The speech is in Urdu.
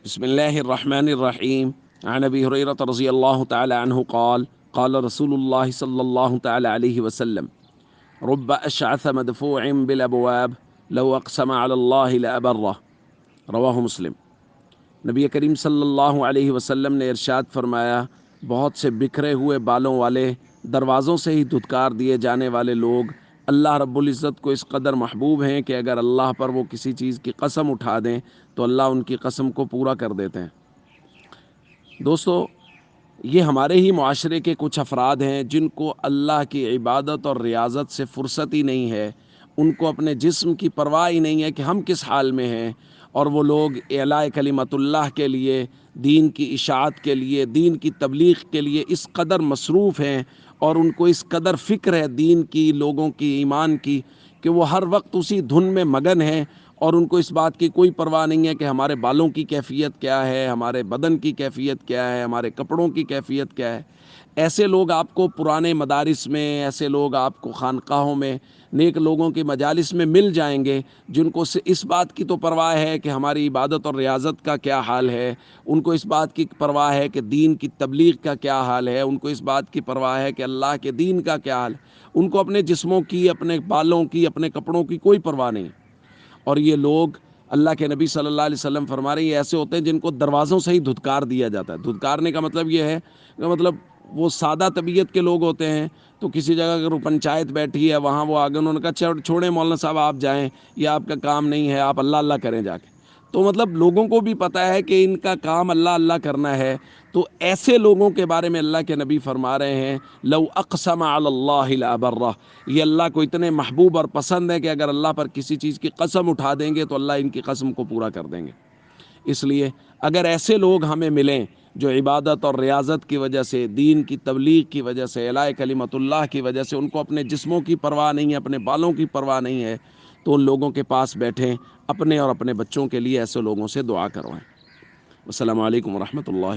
بسم الله الرحمن الرحيم. عن أبي هريرة رضي الله تعالى عنه قال قال رسول الله صلى الله تعالى عليه وسلم رب أشعث مدفوع بالأبواب لو أقسم على الله لأبره. رواہ مسلم۔ نبی کریم صلی اللہ علیہ وسلم نے ارشاد فرمایا، بہت سے بکھرے ہوئے بالوں والے، دروازوں سے ہی دھتکار دیے جانے والے لوگ اللہ رب العزت کو اس قدر محبوب ہیں کہ اگر اللہ پر وہ کسی چیز کی قسم اٹھا دیں تو اللہ ان کی قسم کو پورا کر دیتے ہیں۔ دوستو، یہ ہمارے ہی معاشرے کے کچھ افراد ہیں جن کو اللہ کی عبادت اور ریاضت سے فرصت ہی نہیں ہے، ان کو اپنے جسم کی پرواہ ہی نہیں ہے کہ ہم کس حال میں ہیں، اور وہ لوگ اعلاء کلمت اللہ کے لیے، دین کی اشاعت کے لیے، دین کی تبلیغ کے لیے اس قدر مصروف ہیں اور ان کو اس قدر فکر ہے دین کی، لوگوں کی، ایمان کی، کہ وہ ہر وقت اسی دھن میں مگن ہیں اور ان کو اس بات کی کوئی پرواہ نہیں ہے کہ ہمارے بالوں کی کیفیت کیا ہے، ہمارے بدن کی کیفیت کیا ہے، ہمارے کپڑوں کی کیفیت کیا ہے۔ ایسے لوگ آپ کو پرانے مدارس میں، ایسے لوگ آپ کو خانقاہوں میں، نیک لوگوں کی مجالس میں مل جائیں گے جن کو اس بات کی تو پرواہ ہے کہ ہماری عبادت اور ریاضت کا کیا حال ہے، ان کو اس بات کی پرواہ ہے کہ دین کی تبلیغ کا کیا حال ہے، ان کو اس بات کی پرواہ ہے کہ اللہ کے دین کا کیا حال ہے۔ ان کو اپنے جسموں کی، اپنے بالوں کی، اپنے کپڑوں کی کوئی پرواہ نہیں۔ اور یہ لوگ، اللہ کے نبی صلی اللہ علیہ وسلم فرما رہے ہیں، یہ ایسے ہوتے ہیں جن کو دروازوں سے ہی دھتکار دیا جاتا ہے۔ دھتکارنے کا مطلب یہ ہے کہ مطلب وہ سادہ طبیعت کے لوگ ہوتے ہیں، تو کسی جگہ اگر پنچایت بیٹھی ہے، وہاں وہ آگے، انہوں نے کہا چھوڑیں مولانا صاحب آپ جائیں، یہ آپ کا کام نہیں ہے، آپ اللہ اللہ کریں جا کے۔ تو مطلب لوگوں کو بھی پتہ ہے کہ ان کا کام اللہ اللہ کرنا ہے، تو ایسے لوگوں کے بارے میں اللہ کے نبی فرما رہے ہیں لو اقسم علی اللہ لابرہ، یہ اللہ کو اتنے محبوب اور پسند ہے کہ اگر اللہ پر کسی چیز کی قسم اٹھا دیں گے تو اللہ ان کی قسم کو پورا کر دیں گے۔ اس لیے اگر ایسے لوگ ہمیں ملیں جو عبادت اور ریاضت کی وجہ سے، دین کی تبلیغ کی وجہ سے، اعلاء کلمت اللہ کی وجہ سے ان کو اپنے جسموں کی پرواہ نہیں ہے، اپنے بالوں کی پرواہ نہیں ہے، تو ان لوگوں کے پاس بیٹھیں، اپنے اور اپنے بچوں کے لیے ایسے لوگوں سے دعا کروائیں۔ السلام علیکم ورحمۃ اللہ۔